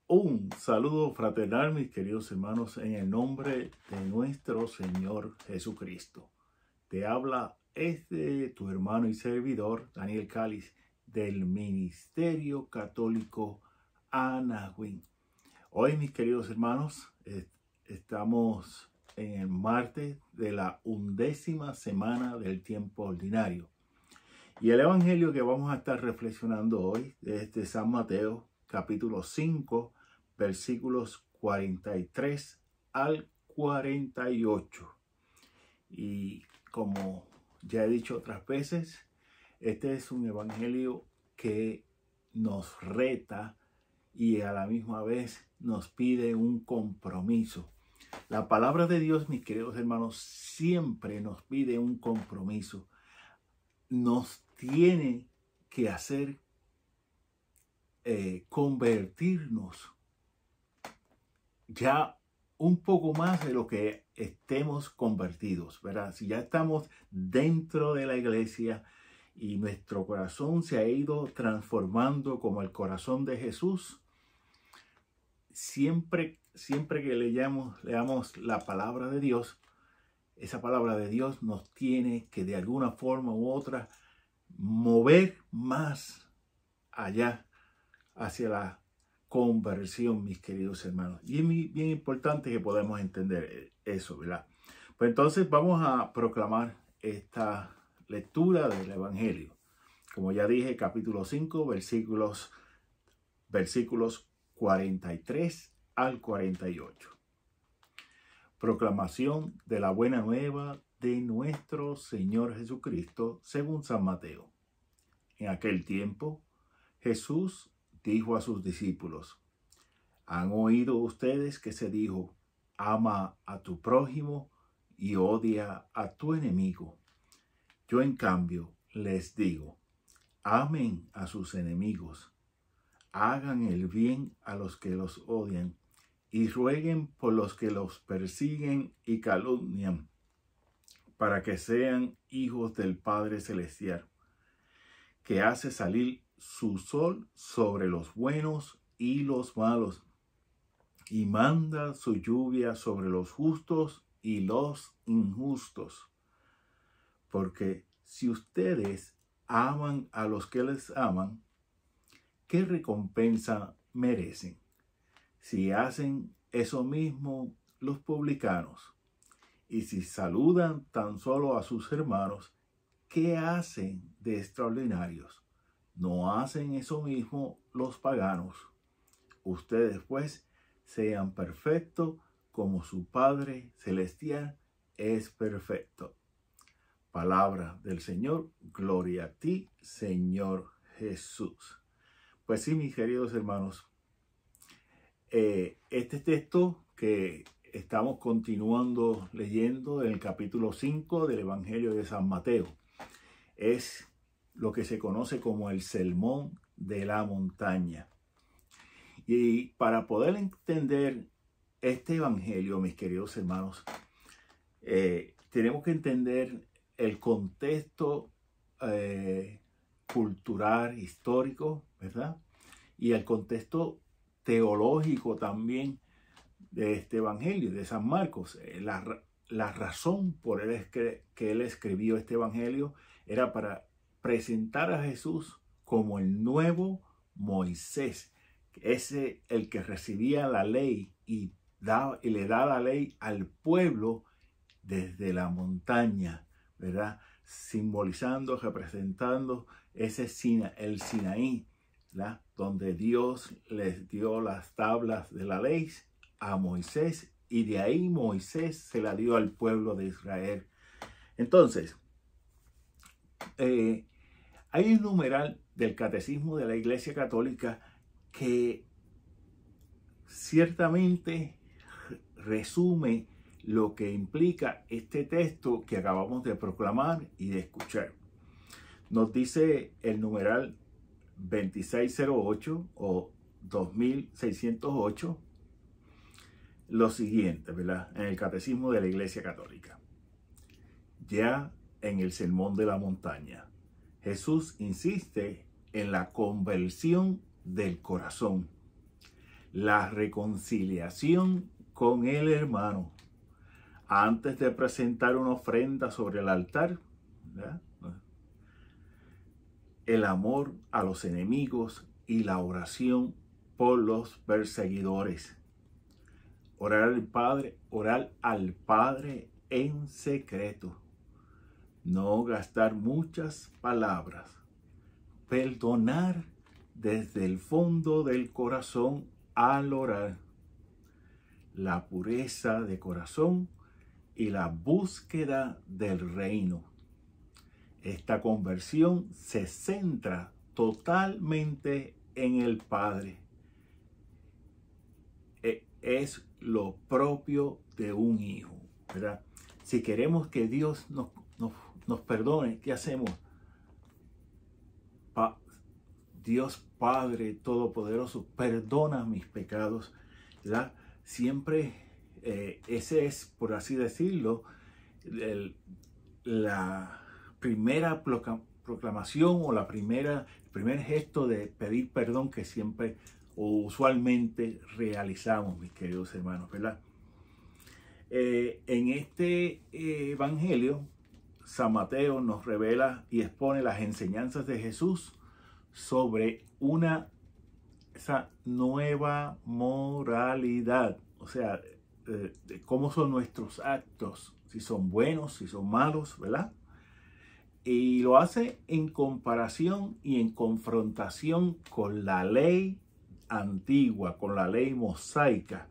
Un saludo fraternal, mis queridos hermanos, en el nombre de nuestro Señor Jesucristo. Te habla tu hermano y servidor, Daniel Cáliz, del Ministerio Católico Anahuín. Hoy, mis queridos hermanos, estamos en el martes de la 11ª semana del tiempo ordinario. Y el evangelio que vamos a estar reflexionando hoy es de San Mateo, capítulo 5, versículos 43 al 48. Y como ya he dicho otras veces, este es un evangelio que nos reta y a la misma vez nos pide un compromiso. La palabra de Dios, mis queridos hermanos, siempre nos pide un compromiso. Nos tiene que hacer convertirnos ya un poco más de lo que estemos convertidos, ¿verdad? Si ya estamos dentro de la iglesia y nuestro corazón se ha ido transformando como el corazón de Jesús, siempre que leamos la palabra de Dios, esa palabra de Dios nos tiene que de alguna forma u otra mover más allá hacia la conversión, mis queridos hermanos. Y es bien importante que podamos entender eso, ¿verdad? Pues entonces vamos a proclamar esta lectura del Evangelio. Como ya dije, capítulo 5, versículos 43 al 48. Proclamación de la buena nueva de nuestro Señor Jesucristo según San Mateo. En aquel tiempo, Jesús dijo a sus discípulos: ¿Han oído ustedes que se dijo, ama a tu prójimo y odia a tu enemigo? Yo en cambio les digo, amen a sus enemigos, hagan el bien a los que los odian y rueguen por los que los persiguen y calumnian, para que sean hijos del Padre Celestial, que hace salir su sol sobre los buenos y los malos, y manda su lluvia sobre los justos y los injustos. Porque si ustedes aman a los que les aman, ¿qué recompensa merecen? Si hacen eso mismo los publicanos, y si saludan tan solo a sus hermanos, ¿qué hacen de extraordinarios? ¿No hacen eso mismo los paganos? Ustedes pues sean perfectos como su Padre Celestial es perfecto. Palabra del Señor, gloria a ti, Señor Jesús. Pues sí, mis queridos hermanos, este texto que estamos continuando leyendo en el capítulo 5 del Evangelio de San Mateo es lo que se conoce como el Sermón de la Montaña. Y para poder entender este evangelio, mis queridos hermanos, tenemos que entender el contexto cultural, histórico, ¿verdad? Y el contexto teológico también de este evangelio, de San Marcos. La razón por que él escribió este evangelio era para presentar a Jesús como el nuevo Moisés, ese el que recibía la ley y le da la ley al pueblo desde la montaña, ¿verdad? Simbolizando, representando el Sinaí, ¿verdad? Donde Dios les dio las tablas de la ley a Moisés y de ahí Moisés se la dio al pueblo de Israel. Entonces, hay un numeral del Catecismo de la Iglesia Católica que ciertamente resume lo que implica este texto que acabamos de proclamar y de escuchar. Nos dice el numeral 2608 o 2608 lo siguiente, ¿verdad? En el Catecismo de la Iglesia Católica. Ya en el Sermón de la Montaña, Jesús insiste en la conversión del corazón. la reconciliación con el hermano. Antes de presentar una ofrenda sobre el altar, ¿verdad?, el amor a los enemigos y la oración por los perseguidores. Orar al Padre en secreto. No gastar muchas palabras. Perdonar desde el fondo del corazón al orar. La pureza de corazón y la búsqueda del reino. Esta conversión se centra totalmente en el Padre. Es lo propio de un hijo, ¿verdad? Si queremos que Dios nos perdone, ¿qué hacemos? Dios Padre Todopoderoso, perdona mis pecados, ¿verdad? Siempre ese es, por así decirlo, la primera proclamación o el primer gesto de pedir perdón que siempre o usualmente realizamos, mis queridos hermanos, ¿verdad? En este evangelio, San Mateo nos revela y expone las enseñanzas de Jesús sobre esa nueva moralidad, o sea, de cómo son nuestros actos, si son buenos, si son malos, ¿verdad? Y lo hace en comparación y en confrontación con la ley antigua, con la ley mosaica.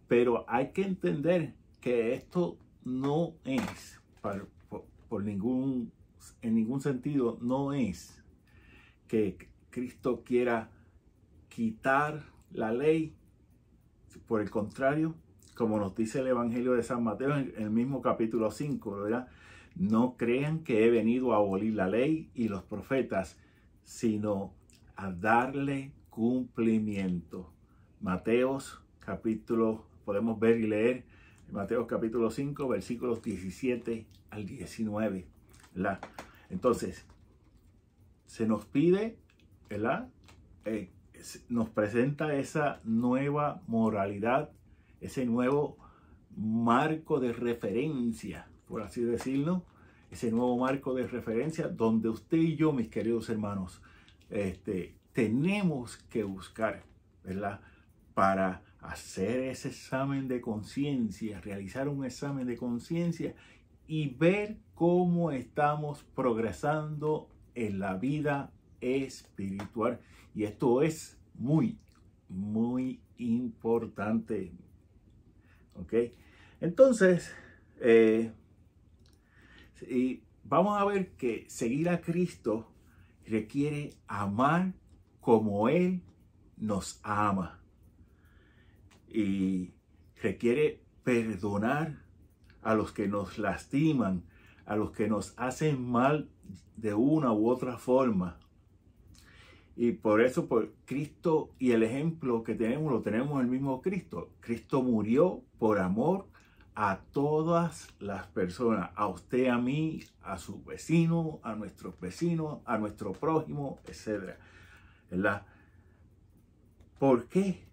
Pero hay que entender que esto no es, en ningún sentido, no es que Cristo quiera quitar la ley. Por el contrario, como nos dice el Evangelio de San Mateo en el mismo capítulo 5, ¿verdad? No crean que he venido a abolir la ley y los profetas, sino a darle cumplimiento. Mateos capítulo, podemos ver y leer Mateo capítulo 5, versículos 17 al 19, ¿verdad? Entonces, se nos pide, ¿verdad? Nos presenta esa nueva moralidad, ese nuevo marco de referencia, por así decirlo, ese nuevo marco de referencia donde usted y yo, mis queridos hermanos, tenemos que buscar, ¿verdad?, para hacer ese examen de conciencia, realizar un examen de conciencia y ver cómo estamos progresando en la vida espiritual. Y esto es muy, muy importante. ¿Ok? Entonces, y vamos a ver que seguir a Cristo requiere amar como Él nos ama. Y requiere perdonar a los que nos lastiman, a los que nos hacen mal de una u otra forma. Y por eso, por Cristo y el ejemplo que tenemos, lo tenemos el mismo Cristo. Cristo murió por amor a todas las personas, a usted, a mí, a su vecino, a nuestros vecinos, a nuestro prójimo, etc. ¿Verdad? ¿Por qué?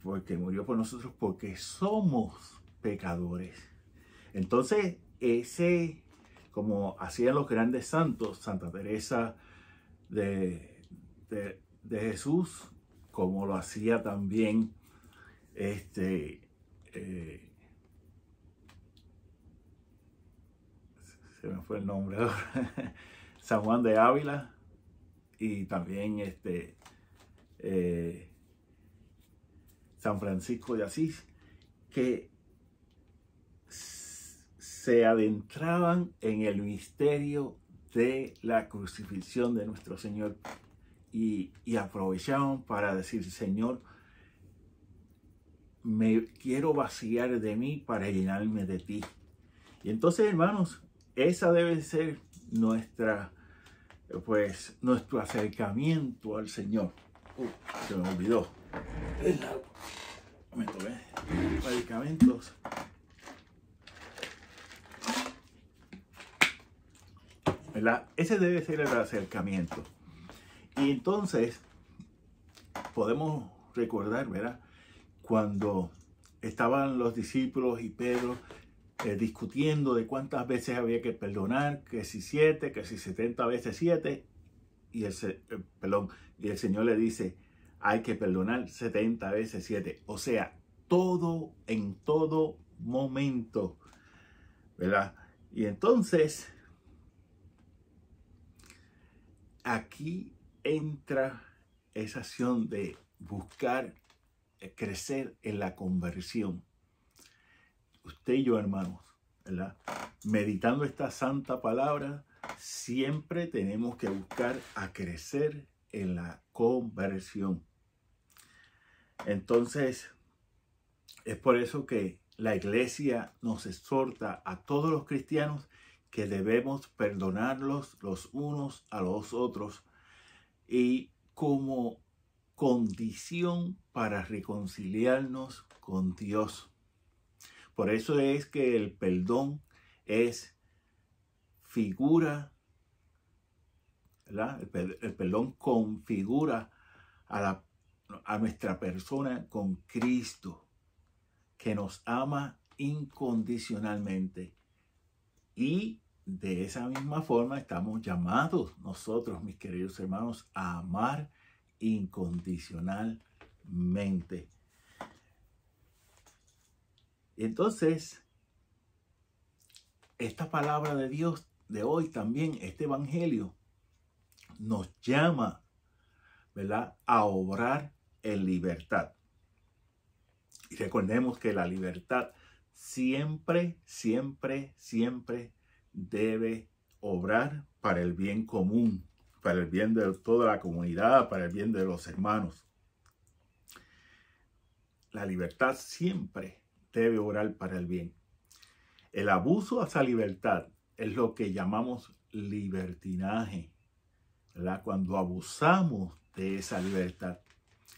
Porque murió por nosotros, porque somos pecadores. Entonces, como hacían los grandes santos, Santa Teresa de Jesús, como lo hacía también se me fue el nombre ahora, San Juan de Ávila, y también San Francisco de Asís, que se adentraban en el misterio de la crucifixión de nuestro Señor y aprovechaban para decir: Señor, me quiero vaciar de mí para llenarme de ti. Y entonces, hermanos, esa debe ser nuestro acercamiento al Señor. Se me olvidó. Me tomé medicamentos. ¿Verdad? Ese debe ser el acercamiento. Y entonces podemos recordar, ¿verdad? Cuando estaban los discípulos y Pedro discutiendo de cuántas veces había que perdonar, que si 7, que si 70 veces 7, y el Señor le dice, hay que perdonar 70 veces 7. O sea, todo en todo momento, ¿verdad? Y entonces, aquí entra esa acción de buscar crecer en la conversión. Usted y yo, hermanos, ¿verdad? Meditando esta santa palabra, siempre tenemos que buscar a crecer en la conversión. Entonces, es por eso que la iglesia nos exhorta a todos los cristianos que debemos perdonarlos los unos a los otros y como condición para reconciliarnos con Dios. Por eso es que el perdón es figura, ¿verdad? El perdón configura a nuestra persona con Cristo, que nos ama incondicionalmente. Y de esa misma forma estamos llamados nosotros, mis queridos hermanos, a amar incondicionalmente. Entonces, esta palabra de Dios de hoy también, este evangelio, nos llama, ¿verdad?, a obrar en libertad. Y recordemos que la libertad siempre, siempre, siempre debe obrar para el bien común, para el bien de toda la comunidad, para el bien de los hermanos. La libertad siempre debe obrar para el bien. El abuso a esa libertad es lo que llamamos libertinaje, ¿verdad? Cuando abusamos de esa libertad.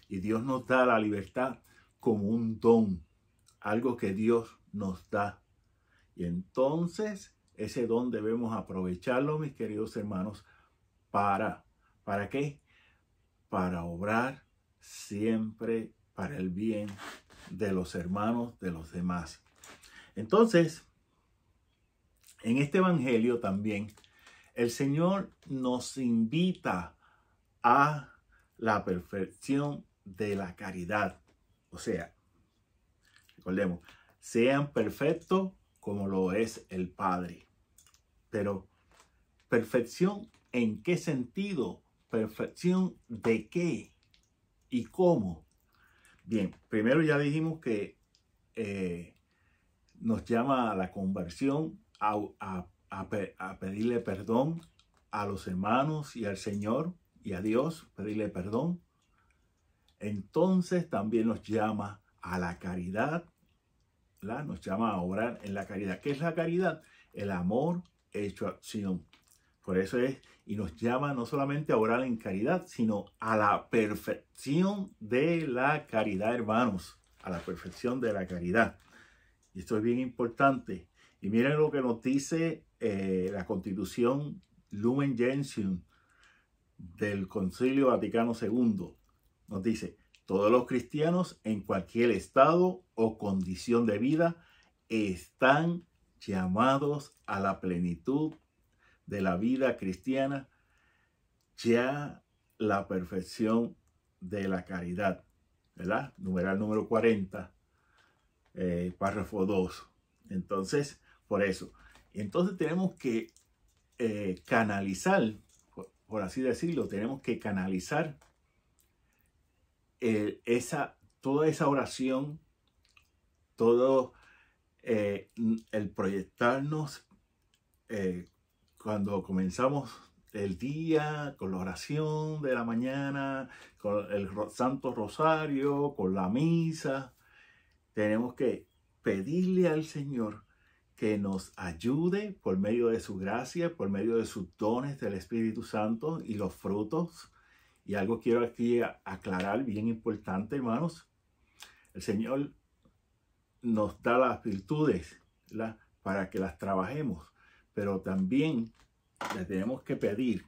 Y Dios nos da la libertad como un don, algo que Dios nos da. Y entonces ese don debemos aprovecharlo, mis queridos hermanos, ¿para qué? Para obrar siempre para el bien de los hermanos, de los demás. Entonces, en este evangelio también, el Señor nos invita a la perfección de la caridad. O sea, recordemos, sean perfectos como lo es el Padre. Pero, ¿perfección en qué sentido? ¿Perfección de qué? ¿Y cómo? Bien, primero ya dijimos que nos llama a la conversión, a pedirle perdón a los hermanos y al Señor y a Dios, pedirle perdón. Entonces también nos llama a la caridad, ¿verdad? Nos llama a obrar en la caridad. ¿Qué es la caridad? El amor hecho acción. Por eso es, y nos llama no solamente a orar en caridad, sino a la perfección de la caridad, hermanos, a la perfección de la caridad. Y esto es bien importante. Y miren lo que nos dice la Constitución Lumen Gentium del Concilio Vaticano II. Nos dice, todos los cristianos en cualquier estado o condición de vida están llamados a la plenitud de la vida cristiana, ya la perfección de la caridad, ¿verdad? Numeral número 40, párrafo 2. Entonces, por eso. Entonces tenemos que canalizar, por así decirlo, tenemos que canalizar toda esa oración, todo el proyectarnos cuando comenzamos el día con la oración de la mañana, con el Santo Rosario, con la misa. Tenemos que pedirle al Señor que nos ayude por medio de su gracia, por medio de sus dones del Espíritu Santo y los frutos. Y algo quiero aquí aclarar, bien importante, hermanos. El Señor nos da las virtudes, ¿verdad?, para que las trabajemos, pero también le tenemos que pedir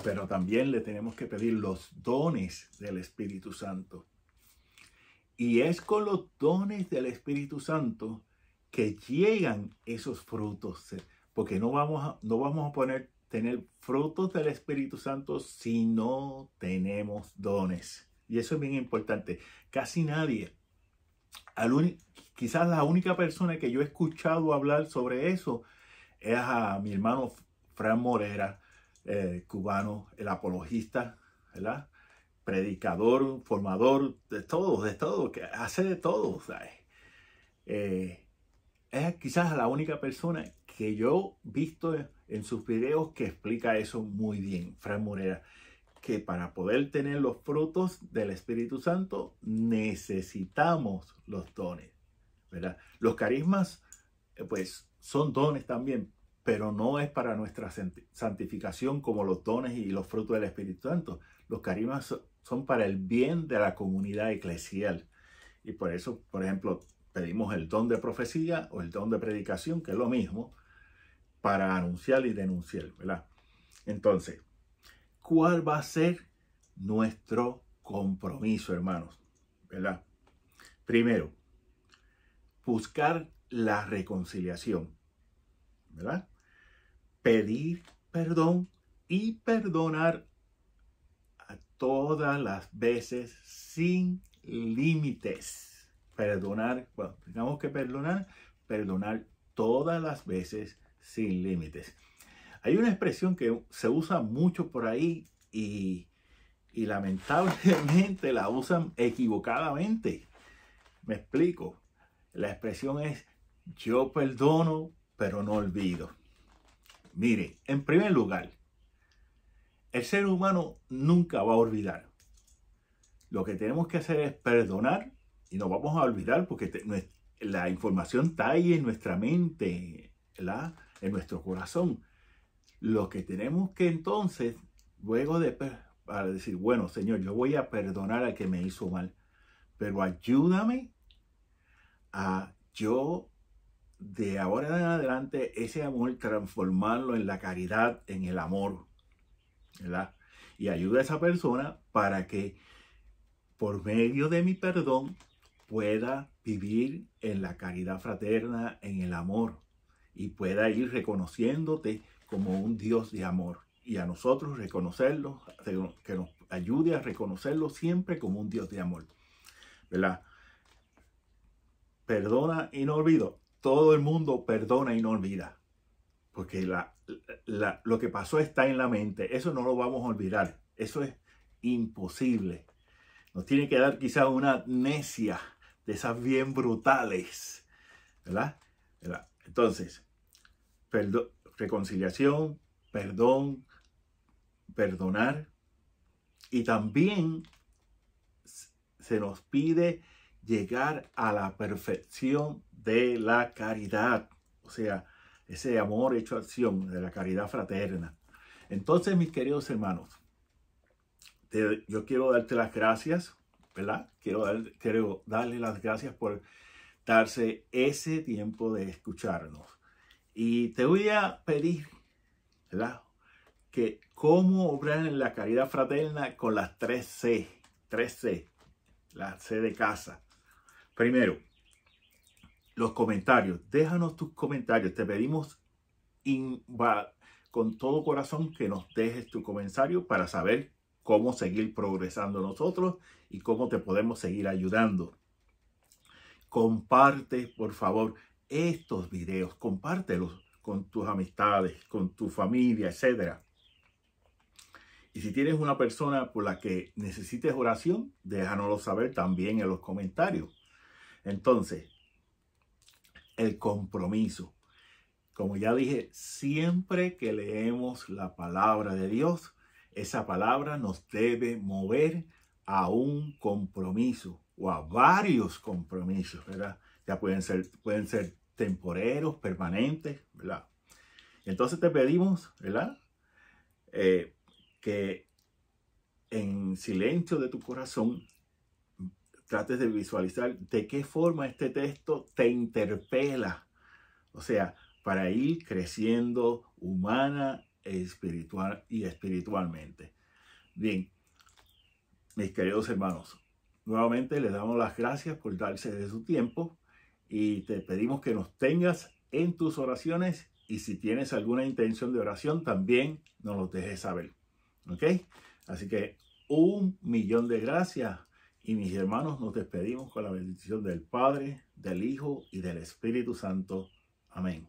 pero también le tenemos que pedir los dones del Espíritu Santo. Y es con los dones del Espíritu Santo que llegan esos frutos, porque no vamos a tener frutos del Espíritu Santo si no tenemos dones. Y eso es bien importante. Casi nadie, quizás la única persona que yo he escuchado hablar sobre eso es a mi hermano Fran Morera, cubano, el apologista, ¿verdad? Predicador, formador, de todo, que hace de todo, ¿sabes? Es quizás la única persona que yo he visto en sus videos que explica eso muy bien, Fran Morera, que para poder tener los frutos del Espíritu Santo necesitamos los dones, ¿verdad? Los carismas, pues, son dones también, pero no es para nuestra santificación como los dones y los frutos del Espíritu Santo. Los carismas son para el bien de la comunidad eclesial. Y por eso, por ejemplo, pedimos el don de profecía o el don de predicación, que es lo mismo, para anunciar y denunciar, ¿verdad? Entonces, ¿cuál va a ser nuestro compromiso, hermanos? ¿Verdad? Primero, buscar la reconciliación, ¿verdad? Pedir perdón y perdonar a todas las veces sin límites. Perdonar, bueno, tenemos que perdonar todas las veces sin límites. Hay una expresión que se usa mucho por ahí y lamentablemente la usan equivocadamente. Me explico. La expresión es: yo perdono, pero no olvido. Mire, en primer lugar, el ser humano nunca va a olvidar. Lo que tenemos que hacer es perdonar y no vamos a olvidar porque la información está ahí en nuestra mente, ¿verdad? En nuestro corazón. Lo que tenemos que entonces, luego para decir, bueno, Señor, yo voy a perdonar al que me hizo mal, pero ayúdame a yo de ahora en adelante ese amor transformarlo en la caridad, en el amor, ¿verdad? Y ayuda a esa persona para que por medio de mi perdón pueda vivir en la caridad fraterna, en el amor, y pueda ir reconociéndote como un Dios de amor. Y a nosotros reconocerlo, que nos ayude a reconocerlo siempre como un Dios de amor, ¿verdad? Perdona y no olvido. Todo el mundo perdona y no olvida. Porque lo que pasó está en la mente. Eso no lo vamos a olvidar. Eso es imposible. Nos tiene que dar quizás una amnesia de esas bien brutales, ¿verdad? Entonces, reconciliación, perdón, perdonar. Y también se nos pide llegar a la perfección de la caridad. O sea, ese amor hecho acción, de la caridad fraterna. Entonces, mis queridos hermanos, yo quiero darte las gracias, ¿verdad? Quiero darle las gracias por darse ese tiempo de escucharnos. Y te voy a pedir, ¿verdad?, que cómo obrar en la caridad fraterna con las 3C, la C de casa. Primero, los comentarios. Déjanos tus comentarios. Te pedimos con todo corazón que nos dejes tu comentario para saber cómo seguir progresando nosotros y cómo te podemos seguir ayudando. Comparte, por favor, estos videos. Compártelos con tus amistades, con tu familia, etc. Y si tienes una persona por la que necesites oración, déjanoslo saber también en los comentarios. Entonces, el compromiso. Como ya dije, siempre que leemos la palabra de Dios, esa palabra nos debe mover a un compromiso o a varios compromisos, ¿verdad? Ya pueden ser temporeros, permanentes, ¿verdad? Entonces te pedimos, ¿verdad?, que en silencio de tu corazón trates de visualizar de qué forma este texto te interpela. O sea, para ir creciendo humana espiritualmente. Bien, mis queridos hermanos, nuevamente les damos las gracias por darse de su tiempo y te pedimos que nos tengas en tus oraciones, y si tienes alguna intención de oración también nos lo dejes saber. ¿Ok? Así que 1.000.000 de gracias, y mis hermanos, nos despedimos con la bendición del Padre, del Hijo y del Espíritu Santo. Amén.